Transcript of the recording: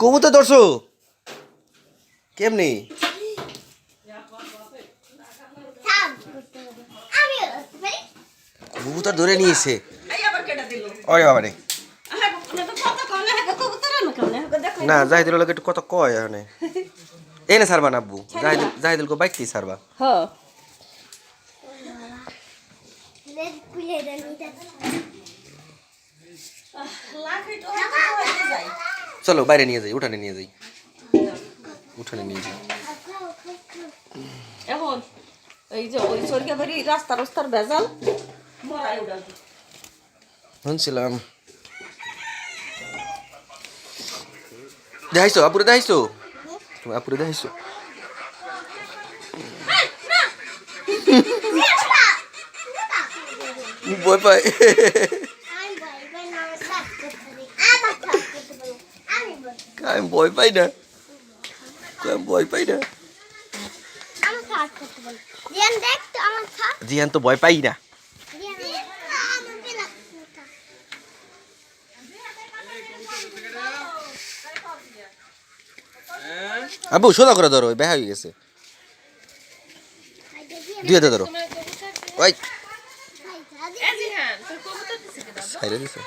কবুতর ধরছো কেমনি? কবুতর ধরে নিয়েছে। ওরে বাবা রে, না জাহিদুল লোক একটু কত কয় এখানে এনে সারবা না আব্বু, জাহিদুল কো বাইক সারবা। চলো বাইরে নিয়ে যাই, উঠানে নিয়ে যাই, উঠানে নিয়ে যাই। এখন এই যে ওই সরকার বাড়ি রাস্তার ভেজাল শুনছিলাম। দেখাইছো আপুরে, দেখাইছো তুমি আপুরে, দেখাইছো? ভয় পাই, আমি ভয় পাই না, আমি ভয় পাই না, জিয়ান তো ভয় পাই না। আবু সোজা করে ধরো, বেহা হয়ে গেছে, দুই হাতে ধরো। ওই ছাইরে দিছে।